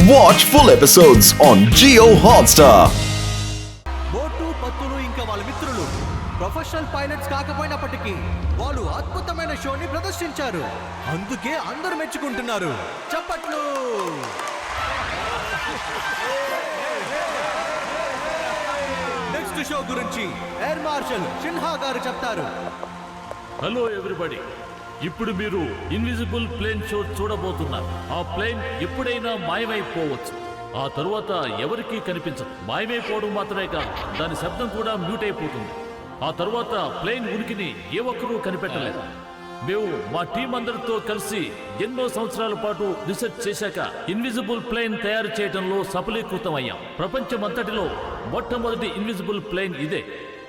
Watch full episodes on Jio Hotstar. మోటు పత్తులు ఇంకా వాళ్ళ మిత్రులు ప్రొఫెషనల్ పైలట్స్ కాకపోయినప్పటికీ వాళ్ళు అద్భుతమైన షోని ప్రదర్శించారు. అందుకే అందరూ మెచ్చుకుంటున్నారు. చప్పట్లు. నెక్స్ట్ షో గురించి ఎయిర్ మార్షల్ సిన్హా గారు చెప్తారు. హలో ఎవ్రీబడి, ఇప్పుడు మీరు ఇన్విజిబుల్ ప్లేన్ షో చూడబోతున్నారు. ఆ ప్లేన్ ఎప్పుడైనా మాయమైపోవచ్చు, ఆ తరువాత ఎవరికీ కనిపించదు. మాయమైపోవడం మాత్రమే కాదు, దాని శబ్దం కూడా మ్యూట్ అయిపోతుంది. ఆ తరువాత ప్లేన్ ఉనికిని ఏ ఒక్కరూ కనిపెట్టలేదు. మేము మా టీం అందరితో కలిసి ఎన్నో సంవత్సరాల పాటు రీసెర్చ్ చేశాక ఇన్విజిబుల్ ప్లేన్ తయారు చేయడంలో సఫలీకృతం అయ్యాం. ప్రపంచమంతటిలో మొట్టమొదటి ఇన్విజిబుల్ ప్లేన్ ఇదే.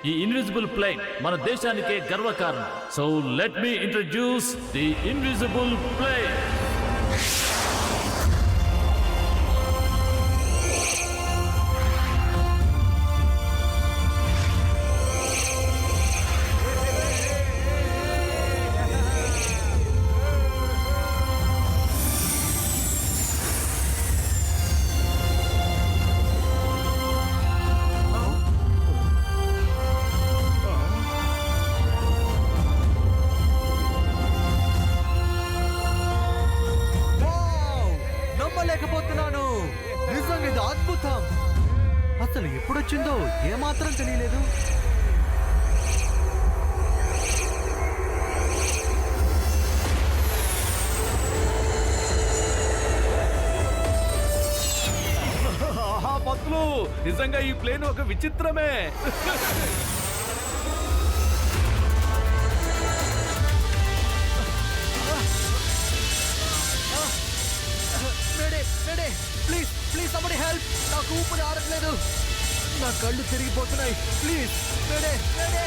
ఈ ఇన్విజిబుల్ ప్లేన్ మన దేశానికే గర్వకారణం. So let me introduce the invisible plane. నమ్మలేకపోతున్నాను, నిజంగా ఇది అద్భుతం. అసలు ఎప్పుడొచ్చిందో ఏమాత్రం తెలియలేదు. పత్తులు, నిజంగా ఈ ప్లేన్ ఒక విచిత్రమే. Please please somebody help. నాకు ఊపిరి ఆడట్లేదు, నా కళ్ళు తిరిగిపోతున్నాయి. Please mayday mayday.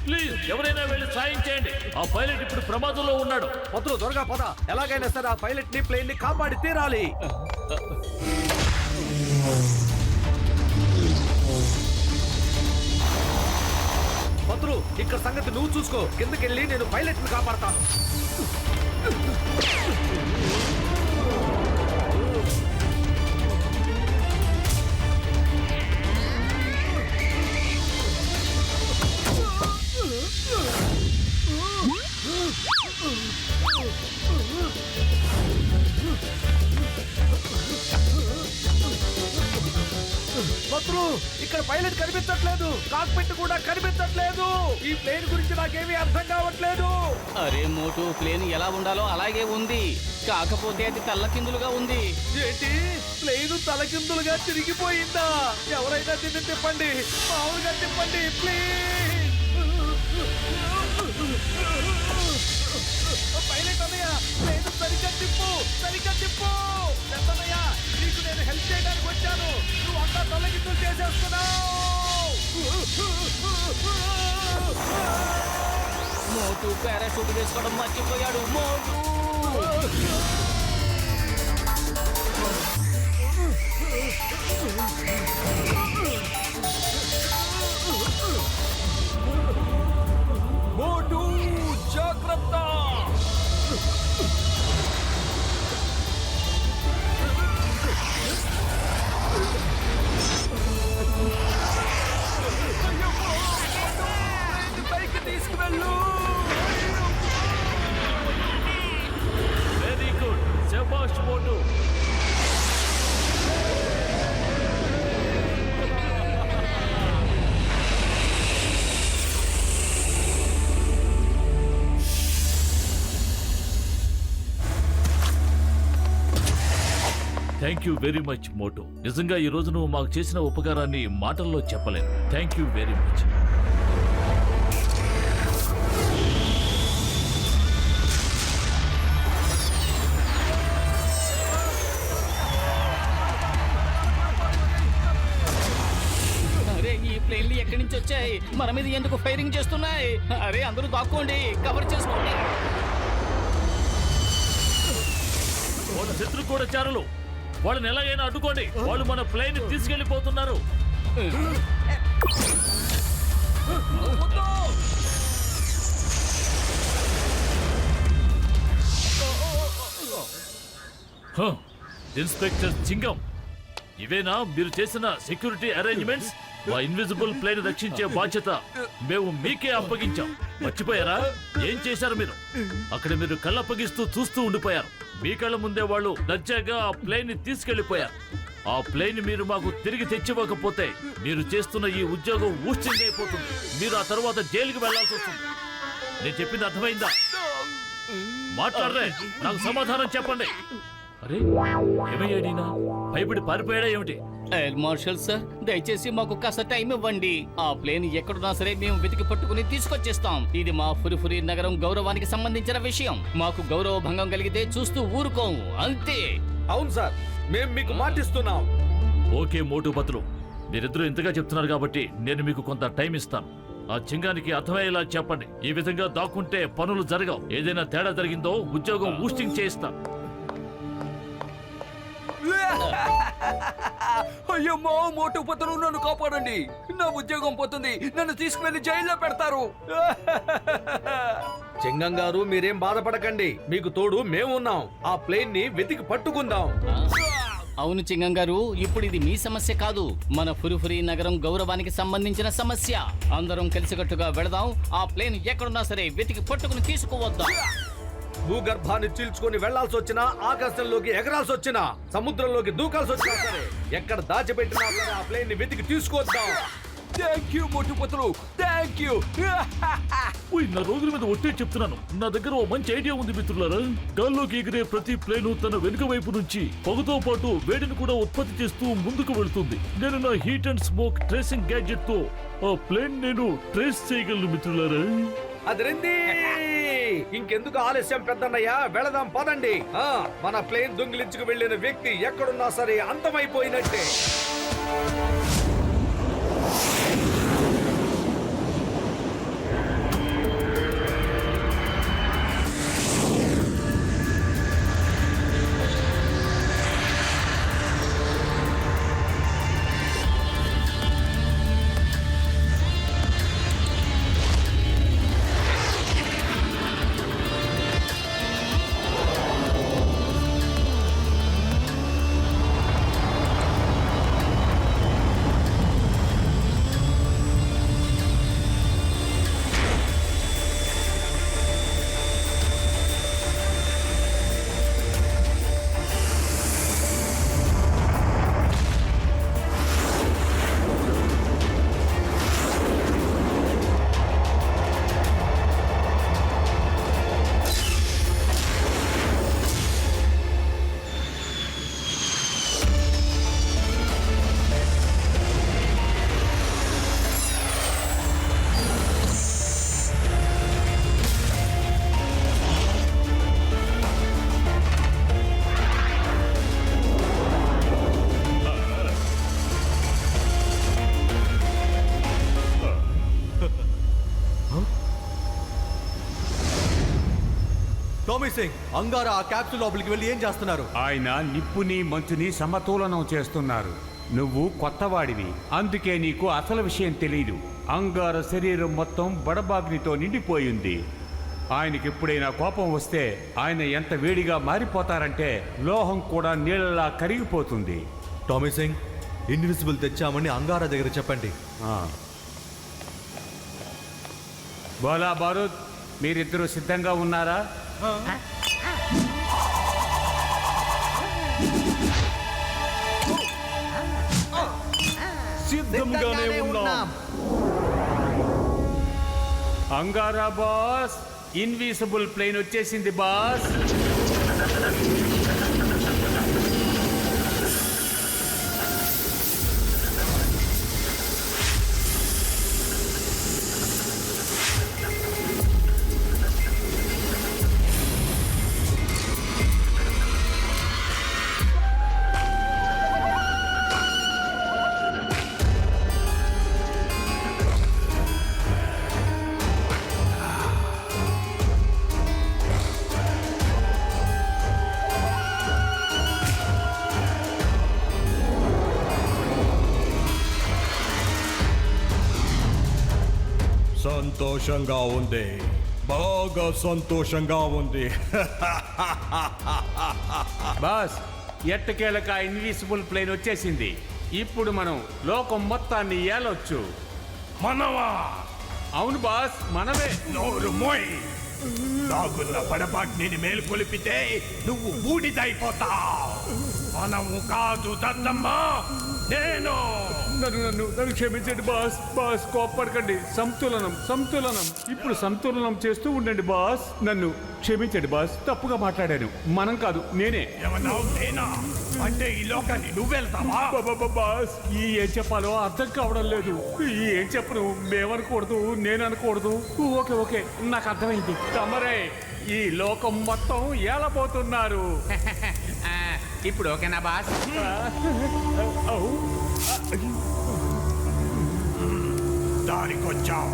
ప్లీజ్ ఎవరైనా వెళ్ళి సాయం చేయండి. ఆ పైలట్ ఇప్పుడు ప్రమాదంలో ఉన్నాడు. పత్తులు, త్వరగా పద. ఎలాగైనా సరే ఆ పైలట్ ని ప్లేన్ ని కాపాడి తీరాలి. పత్తులు, ఇక్కడ సంగతి నువ్వు చూసుకో. కిందకెళ్ళి నేను పైలట్ ని కాపాడతాను. పత్తులు, ఇక్కడ పైలట్ కనిపించట్లేదు, కాక్పిట్ కూడా కనిపించట్లేదు. ఈ ప్లేన్ గురించి నాకేమీ అర్థం కావట్లేదు. అరే మోటు, ప్లేన్ ఎలా ఉండాలో అలాగే ఉంది, కాకపోతే అది తల్లకిందులుగా ఉంది. ఏంటి, ప్లేన్ తలకిందులుగా తిరిగిపోయిందా? ఎవరైనా దీన్ని తిప్పండి, మామూలుగా తిప్పండి ప్లీజ్. పైలట్ అన్నయ్య, ప్లేన్ సరిగ్గా తిప్పు, సరిగ్గా తిప్పు. పెద్దన్నయ్య, నీకు నేను హెల్ప్ చేయడానికి వచ్చాను, నువ్వు అంతా తలకిందులు చేసేస్తున్నావు. మోటు పారాషూట్ వేసుకోవడం మర్చిపోయాడు. మోటు మోటు, జాగ్రత్త. పైకి తీసుకువెళ్ళు. వెరీ గుడ్, శభాష్ మోటు. థ్యాంక్ యూ వెరీ మచ్ మోటు. నిజంగా ఈ రోజు నువ్వు మాకు చేసిన ఉపకారాన్ని మాటల్లో చెప్పలేను. Thank you very much. అరే, ఈ ప్లేన్లు ఎక్కడి నుంచి వచ్చాయి? మన మీద ఎందుకు ఫైరింగ్ చేస్తున్నాయి? అరే అందరూ దాక్కోండి, కవర్ చేసుకోండి. వాళ్ళ శత్రు కూడా చారులు, వాళ్ళని ఎలాగైనా అడ్డుకోండి. వాళ్ళు మన ప్లేన్ తీసుకెళ్లిపోతున్నారు. హ, ఇన్స్పెక్టర్ చింగం, ఇవేనా మీరు చేసిన సెక్యూరిటీ అరేంజ్మెంట్స్? మా ఇన్విజిబుల్ ప్లేన్ రక్షించే బాధ్యత మేము మీకే అప్పగించాం. మర్చిపోయారా? ఏం చేశారు మీరు? అక్కడ మీరు కళ్ళప్పగిస్తూ చూస్తూ ఉండిపోయారు. మీ కళ్ళ ముందే వాళ్ళు దర్జాగా ఆ ప్లేన్ ని తీసుకెళ్లిపోయారు. ఆ ప్లేన్ మీరు మాకు తిరిగి తెచ్చివ్వకపోతే మీరు చేస్తున్న ఈ ఉద్యోగం ఊస్టింగ్ అయిపోతుంది. మీరు ఆ తర్వాత జైలుకి వెళ్లాల్సి వస్తుంది. నేను చెప్పింది అర్థమైందా? మాట్లాడరే, నాకు సమాధానం చెప్పండి. అరే ఏమయ్యాడీనా? భయపడి పారిపోయాడా ఏమిటి? ఎయిర్ మార్షల్ సార్, దయచేసి మాకు కాస్త టైం ఇవ్వండి. ఆ ప్లేన్ ఎక్కడున్నా సరే మేము వెతికి పట్టుకుని తీసుకొచ్చేస్తాం. ఇది మా ఫురిఫురి నగరం గౌరవానికి సంబంధించిన విషయం. మాకు గౌరవ భంగం కలిగితే చూస్తూ ఊరుకోము, అంతే. అవును సార్, మేము మీకు మాటిస్తున్నాం. ఓకే మోటు పత్రులు, మీరిద్దరూ ఇంతగా చెప్తున్నారు కాబట్టి నేను మీకు కొంత టైం ఇస్తాను. ఆ చింగానికి అర్థమయ్యేలా చెప్పండి. ఈ విధంగా దాక్కుంటే పనులు జరగవు. ఏదైనా తేడా జరిగిందో ఉద్యోగం ఊస్టింగ్ చేయిస్తా. అయ్యమ్మో, మోటు పత్రులు నన్ను కాపాడండి. నా ఉద్యోగం పోతుంది. నన్ను తీసుకువెళ్ళి జైల్లో పెడతారు. చింగం గారు, మీరేం బాధపడకండి. మీకు తోడు మేమున్నాం. ఆ ప్లేన్ ని వెతికి పట్టుకుందాం. అవును చింగం గారు, ఇప్పుడు ఇది మీ సమస్య కాదు, మన ఫురిఫురి నగరం గౌరవానికి సంబంధించిన సమస్య. అందరం కలిసికట్టుగా వెళదాం. ఆ ప్లేన్ ఎక్కడున్నా సరే వెతికి పట్టుకుని తీసుకువద్దాం. భూగర్భాన్ని చీల్చుకొని వెళ్లాల్సి వచ్చినా, ఆకాశంలోకి ఎగరాల్సి వచ్చినా, సముద్రంలోకి దూకాల్సి వచ్చినా సరే, ఎక్కడ దాచిపెట్టినా సరే ఆ ప్లేన్ ని వెతికి తీసుకొద్దాం. Thank you Motu Patlu, thank you. నా రోజుల మీద ఒట్టే చెప్తున్నాను. నా దగ్గర ఓ మంచి ఐడియా ఉంది మిత్రులారా. గాల్లోకి ఎగిరే ప్రతి ప్లేను తన వెనుక వైపు నుంచి పొగతో పాటు వేడిని కూడా ఉత్పత్తి చేస్తూ ముందుకు వెళ్తుంది. నేను నా heat and smoke tracing gadget తో ఆ ప్లేన్ నేను ట్రేస్ చేయగలను మిత్రులారా. అదిరింది. ఇంకెందుకు ఆలస్యం పెద్దన్నయ్య, వెళదాం పదండి. మన ప్లేన్ దొంగిలించుకు వెళ్ళిన వ్యక్తి ఎక్కడున్నా సరే అంతమైపోయినట్టే. టామీ సింగ్, అంగారా ఆ క్యాప్సూల్ లోపలికి వెళ్ళి ఏం చేస్తున్నారు? ఆయన నిప్పుని మంచుని సమతూలనం చేస్తున్నారు. నువ్వు కొత్తవాడివి, అందుకే నీకు అసలు విషయం తెలీదు. అంగార శరీరం మొత్తం బడబాగ్నితో నిండిపోయింది. ఆయనకి ఎప్పుడైనా కోపం వస్తే ఆయన ఎంత వేడిగా మారిపోతారంటే లోహం కూడా నీళ్ళలా కరిగిపోతుంది. టామీ సింగ్, ఇన్విజిబుల్ తెచ్చామని అంగారా దగ్గర చెప్పండి. బోలా బారూద్, మీరిద్దరూ సిద్ధంగా ఉన్నారా? సిద్ధంగానే ఉన్నాం. అంగారా బాస్, ఇన్విజిబుల్ ప్లేన్ వచ్చేసింది బాస్. సంతోషంగా ఉంది, బాగా సంతోషంగా ఉంది. బాస్, ఎట్టకేలక ఇన్విజిబుల్ ప్లేన్ వచ్చేసింది. ఇప్పుడు మనం లోకం మొత్తాన్ని ఏలొచ్చు. మనవా? అవును బాస్, మనమే. నోరు మోయ్. నాగున్న పడబాగ్ని మేల్కొలిపితే నువ్వు బూడిదైపోతావు. మనము కాదు దద్దమ్మ, నేను. నన్ను క్షమించండి బాస్. బాస్ కోప్పడకండి. సంతులనం. ఇప్పుడు సంతులనం చేస్తూ ఉండండి బాస్. నన్ను క్షమించండి బాస్, తప్పుగా మాట్లాడాను. మనం కాదు, నేనే. ఏమన్నావు? నేనా? అంటే ఈ లోకాన్ని నువ్వెళ్తావా? బాస్, ఈ ఏం చెప్పాలో అర్థం కావడం లేదు. ఈ ఏం చెప్పను, మేమనకూడదు, నేను అనకూడదు. ఓకే, నాకు అర్థమైంది. తమరే ఈ లోకం మొత్తం ఏలబోతున్నారు. ఇప్పుడు ఓకేనా బాస్? దారికొచ్చావు.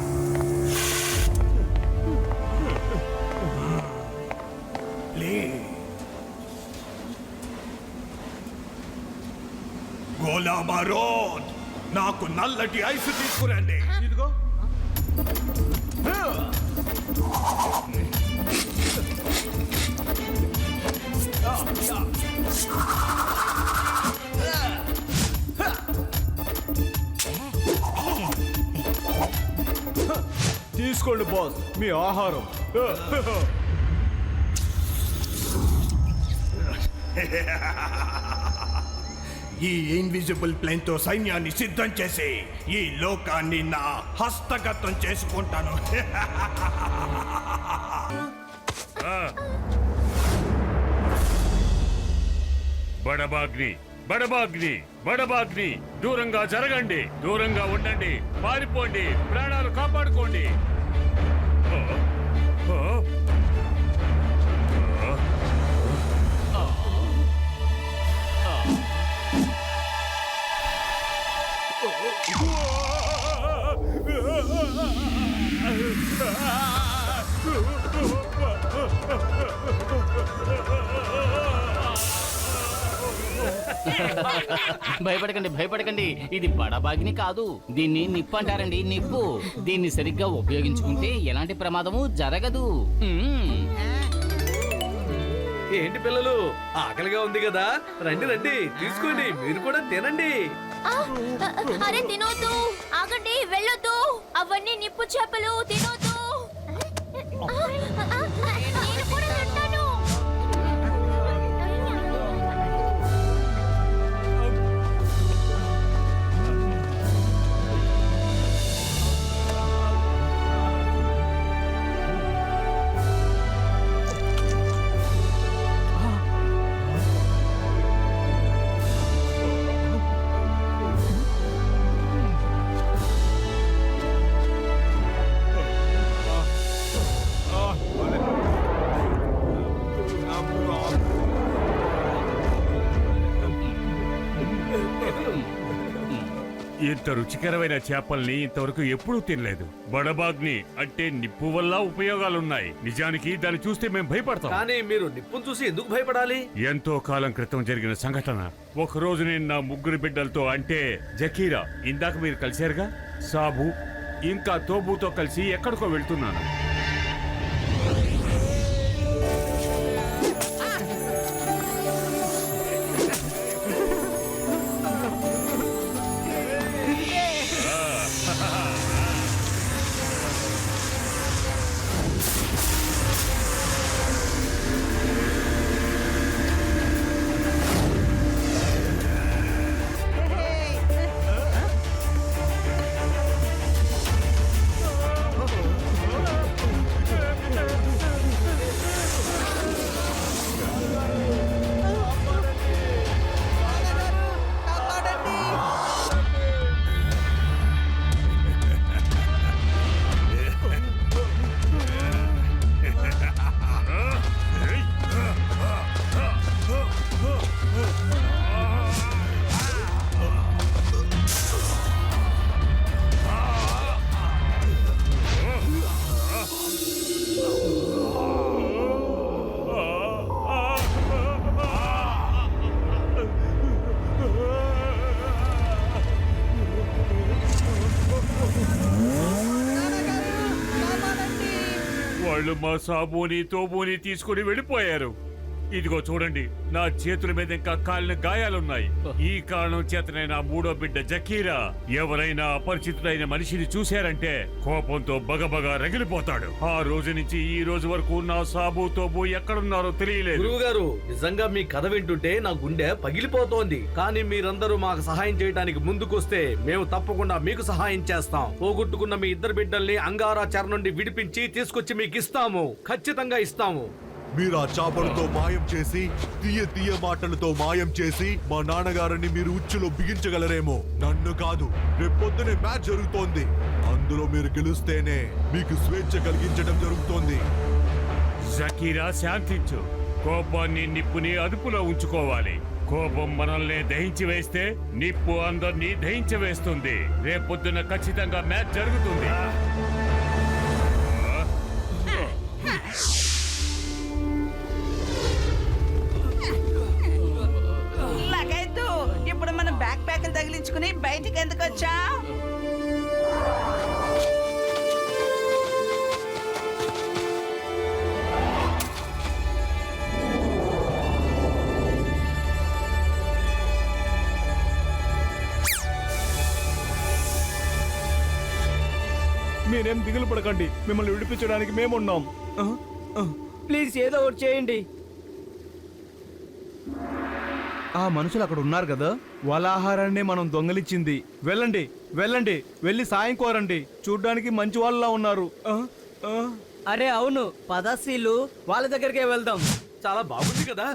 గోలాబా రోడ్, నాకు నల్లటి ఐస్ తీసుకురండి. ఇదిగో. తీసుకోండి బాస్, మీ ఆహారం. ఈ ఇన్విజిబుల్ ప్లేన్ తో సైన్యాన్ని సిద్ధం చేసి ఈ లోకాన్ని నా హస్తగతం చేసుకుంటాను. బడబాగ్ని దూరంగా జరగండి, దూరంగా ఉండండి, పారిపోండి, ప్రాణాలు కాపాడుకోండి. భయపడకండి. ఇది బడబాగిని కాదు, దీన్ని నిప్పు అంటారండి. నిప్పు. దీన్ని సరిగ్గా ఉపయోగించుకుంటే ఎలాంటి ప్రమాదము జరగదు. ఏంటి పిల్లలు, ఆకలిగా ఉంది కదా? రండి తీసుకోండి, మీరు కూడా తినండి. అరే తినొద్దు, ఆగండి, వెళ్ళొద్దు. అవన్నీ నిప్పు చేపలు, తినొద్దు. నేను కూడా తింటాను. ఇంత రుచికరమైన చేపల్ని ఇంతవరకు ఎప్పుడూ తినలేదు. బడబాగ్ని అంటే నిప్పు వల్ల ఉపయోగాలున్నాయి. నిజానికి దాన్ని చూస్తే మేము భయపడతాం. కానీ మీరు నిప్పును చూసి ఎందుకు భయపడాలి? ఎంతో కాలం క్రితం జరిగిన సంఘటన. ఒక రోజు నేను నా ముగ్గురు బిడ్డలతో, అంటే జకీరా, ఇందాక మీరు కలిశారుగా, సాబు ఇంకా తోబుతో కలిసి ఎక్కడికో వెళ్తున్నాను. వాళ్ళు మా సాబుని తోబుని తీసుకుని వెళ్ళిపోయారు. ఇదిగో చూడండి, నా చేతుల మీద ఇంకా కాలిన గాయాలున్నాయి. ఈ కారణం చేతనే నా మూడో బిడ్డ జకీరా ఎవరైనా అపరిచితుడైన మనిషిని చూశారంటే కోపంతో బగబగా రగిలిపోతాడు. ఆ రోజు నుంచి ఈ రోజు వరకు నా సాబు తోబు ఎక్కడున్నారో తెలియలేదు. గురువు గారు, నిజంగా మీ కథ వింటుంటే నా గుండె పగిలిపోతోంది. కానీ మీరందరూ మాకు సహాయం చేయడానికి ముందుకొస్తే మేము తప్పకుండా మీకు సహాయం చేస్తాం. పోగొట్టుకున్న మీ ఇద్దరు బిడ్డల్ని అంగారా చెర నుండి విడిపించి తీసుకొచ్చి మీకు ఇస్తాము. ఖచ్చితంగా ఇస్తాము. మీరు ఆ చాపలతో మాయం చేసి తీయ మాటలతో మాయం చేసి మా నాన్నగారిని మీరు ఉచ్చులో బిగించగలరేమో. నన్ను కాదు, రేపొద్దునే మ్యాచ్ జరుగుతోంది. అందులో మీరు గెలుస్తేనే మీకు స్వేచ్ఛ కలిగించడం జరుగుతోంది. జకీరా, శాంతించు. కోపాన్ని నిప్పుని అదుపులో ఉంచుకోవాలి. కోపం మనల్ని దహించి వేస్తే నిప్పు అందరినీ దహించి వేస్తుంది. రేపొద్దున ఖచ్చితంగా మ్యాచ్ జరుగుతుంది. లగైదు, ఇప్పుడు మనం బ్యాక్ ప్యాక్లు తగిలించుకుని బయటికి ఎందుకు వచ్చా? మీరేం దిగులు పడకండి, మిమ్మల్ని విడిపించడానికి మేమున్నాం. ప్లీజ్ ఏదో ఒకటి చేయండి. ఆ మనుషులు అక్కడ ఉన్నారు కదా, వాళ్ళ ఆహారాన్ని మనం దొంగలిచ్చింది. వెళ్ళండి వెళ్ళండి, వెళ్ళి సాయం కోరండి. చూడ్డానికి మంచి వాళ్ళలా ఉన్నారు. అరే అవును, పదశీలు వాళ్ళ దగ్గరికే వెళ్దాం. చాలా బాగుంది కదా.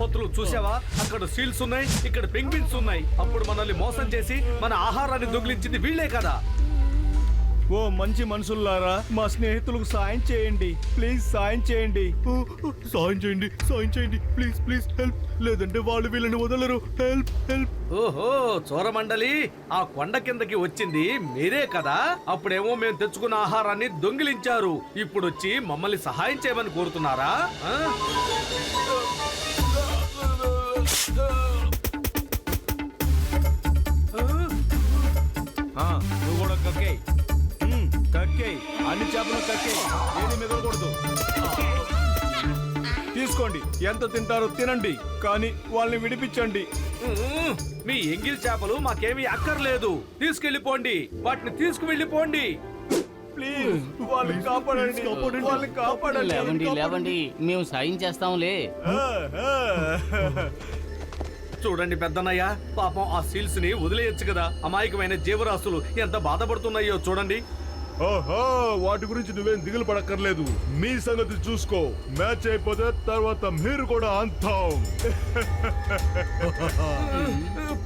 పొత్తులు చూసావా, అక్కడ సీల్స్ ఉన్నాయి, ఇక్కడ పెంగ్విన్స్ ఉన్నాయి. అప్పుడు మనల్ని మోసం చేసి మన ఆహారాన్ని దొంగిలించింది వీళ్ళే కదా. ఓ మంచి మనుషుల్లారా, మా స్నేహితులకు సాయం చేయండి, ప్లీజ్ సాయం చేయండి. సాయం చేయండి, సాయం చేయండి, ప్లీజ్ ప్లీజ్ హెల్ప్. లేదంటే వాళ్ళు వీళ్ళని వదలరు. Help help. ఓహో, చోరమండలి, ఆ కొండ కిందకి వచ్చింది మీరే కదా. అప్పుడేమో మేము తెచ్చుకున్న ఆహారాన్ని దొంగిలించారు. ఇప్పుడు వచ్చి మమ్మల్ని సహాయం చేయమని కోరుతున్నారా? నువ్వు కూడా కక్కే కక్కే, అన్ని చేపలు కక్కే, ఏది మిగలకూడదు. తీసుకోండి, ఎంత తింటారో తినండి, కానీ వాళ్ళని విడిపించండి. మీ ఎంగిల్ చేపలు మాకేమీ అక్కర్లేదు. తీసుకెళ్లిపోండి, వాటిని తీసుకువెళ్ళిపోండి. ప్లీజ్ వాళ్ళని కాపాడండి, వాళ్ళని కాపాడండి. లేవండి లేవండి, మేము సాయం చేస్తాంలే. చూడండి పెద్దన్నయ్య, పాపం ఆ సీల్స్ ని వదిలేయచ్చు కదా. అమాయకమైన జీవరాశులు ఎంత బాధపడుతున్నాయో చూడండి. ఓహో, వాటి గురించి నువ్వేం దిగులు పడక్కర్లేదు. మీ సంగతి చూసుకో. మ్యాచ్ అయిపోతే తర్వాత మీరు కూడా అంతాం.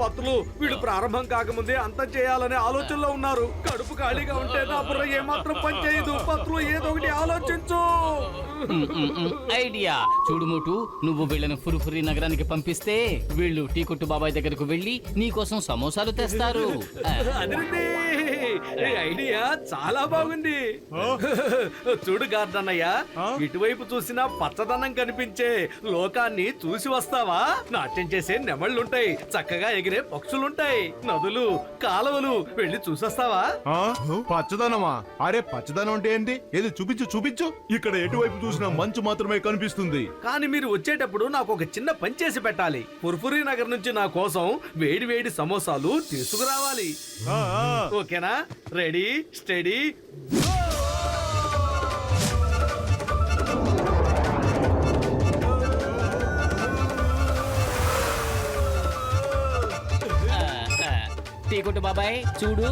పత్రులు, వీడు ప్రారంభం కాకముందే అంతం చేయాలనే ఆలోచనలో ఉన్నారు. కడుపు ఖాళీగా ఉంటే నా బుర్ర ఏమాత్రం పని చేయదు. పత్రులు, ఏదో ఒకటి ఆలోచించు. ఐడియా చూడు మోటు, నువ్వు వీళ్ళని ఫురుఫురి నగరానికి పంపిస్తే వీళ్ళు టీ కొట్టు బాబాయ్ దగ్గరకు వెళ్ళి నీకోసం సమోసాలు తెస్తారు. అదేంటి, ఐడియా చాలా బాగుంది. చూడు గార్డన్నయ్య, ఇటువైపు చూసినా పచ్చదనం కనిపించే లోకాన్ని చూసి వస్తావా? నాట్యం చేసే నెమళ్ళుంటాయి, చక్కగా ఎగిరే పక్షులుంటాయి, నదులు, కాలువలు, వెళ్ళి చూసొస్తావా? పచ్చదనమా? అరే పచ్చదనం అంటే ఏంటి? ఏది చూపించు చూపించు. ఇక్కడ ఎటువైపు చూసినా మంచు మాత్రమే కనిపిస్తుంది. కానీ మీరు వచ్చేటప్పుడు నాకు ఒక చిన్న పని చేసి పెట్టాలి. ఫుర్ఫురి నగర్ నుంచి నా కోసం వేడి వేడి సమోసాలు తీసుకురావాలి. ఓకేనా? రెడీ, స్టడీ, టీ కొట్టు బాబాయ్ చూడు.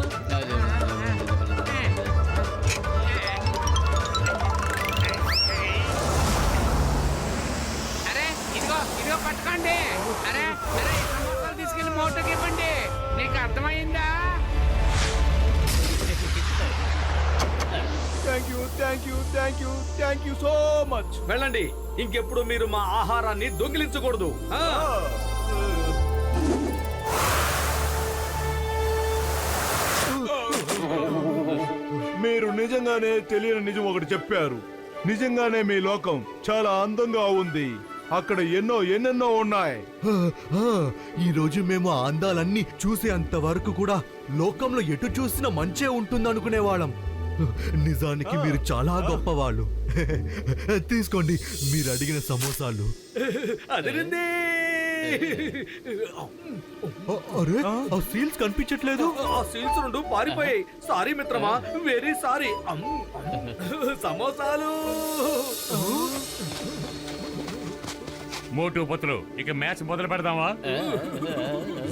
అరే ఇదిగో ఇదిగో పట్టుకోండి. అరే అరే, సమోసాలు తీసుకెళ్లి మోటోకి ఇవ్వండి. నీకు అర్థమైందా? Thank you thank you thank you thank you so much. వెళ్ళండి. ఇంకెప్పుడు మీరు మా ఆహారాన్ని దొంగిలించకూడదు. మీరు నిజంగానే తెలియని నిజం ఒకటి చెప్పారు. నిజంగానే మీ లోకం చాలా అందంగా ఉంది. అక్కడ ఎన్నెన్నో ఉన్నాయి. ఈ రోజు మేము ఆ అందాలన్నీ చూసేంత వరకు కూడా లోకంలో ఎటు చూసినా మంచే ఉంటుంది అనుకునేవాళ్ళం. నిజానికి మీరు చాలా గొప్పవాళ్ళు. తీసుకోండి మీరు అడిగిన సమోసాలు. అదిరింది. అరే ఆ సీల్స్ కనిపించట్లేదు. ఆ సీల్స్ రెండు పారిపోయాయి. సారీ మిత్రమా, వెరీ సారీ. సమోసాలు. మోటు పతులు, ఇక మ్యాచ్ మొదలు పెడదామా?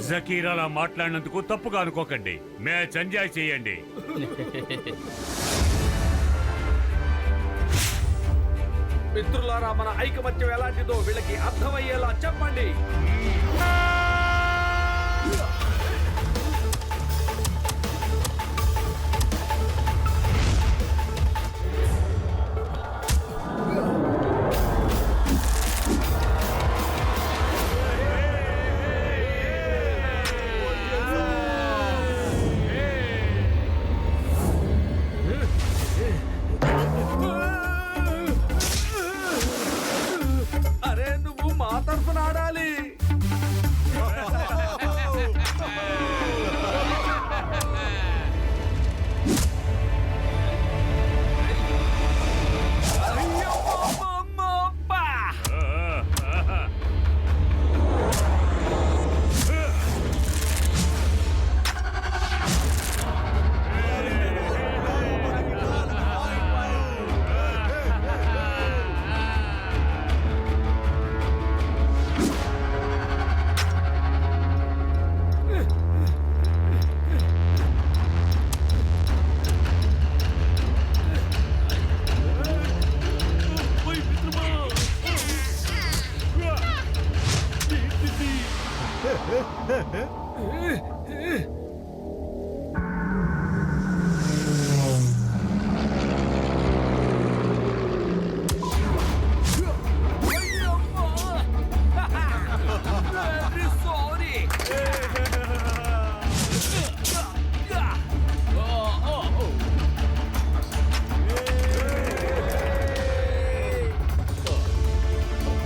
జకీర్ అలా మాట్లాడినందుకు తప్పుగా అనుకోకండి. మ్యాచ్ ఎంజాయ్ చేయండి. మిత్రులారా, మన ఐకమత్యం ఎలాంటిదో వీళ్ళకి అర్థమయ్యేలా చెప్పండి. అరే నువ్వు మా తరఫున ఆడాలి.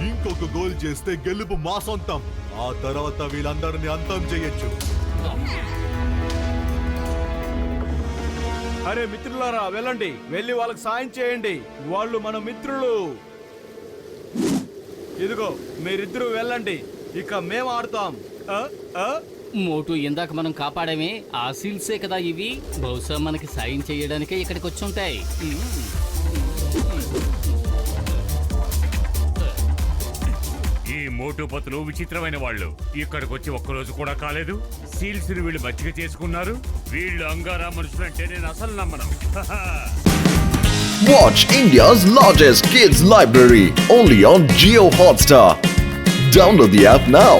ఇంకొక గోల్ చేస్తే గెలుపు మా సొంతం. ఆ తర్వాత వీళ్ళందరినీ అంతం చేయొచ్చు. అరే మిత్రులారా, వెళ్ళండి, వెళ్ళి వాళ్ళకి సాయం చేయండి. వాళ్ళు మన మిత్రులు. ఇదిగో మీరిద్దరూ వెళ్ళండి, ఇక మేము ఆడతాం. మోటు, ఇందాక మనం కాపాడమే ఆ సీల్సే కదా ఇవి. బహుశా మనకి సాయం చేయడానికే ఇక్కడికి వచ్చి ఉంటాయి. ఈ మోటు పతులు విచిత్రమైన వాళ్ళు. ఇక్కడికి వచ్చి ఒక్కరోజు కూడా కాలేదు. సీల్స్ ని వీళ్ళు మచ్చిక చేసుకున్నారు. వీళ్ళు అంగారా మనుషులంటే నేను అసలు నమ్మను. Watch India's largest kids library only on Jio Hotstar. Download the app now.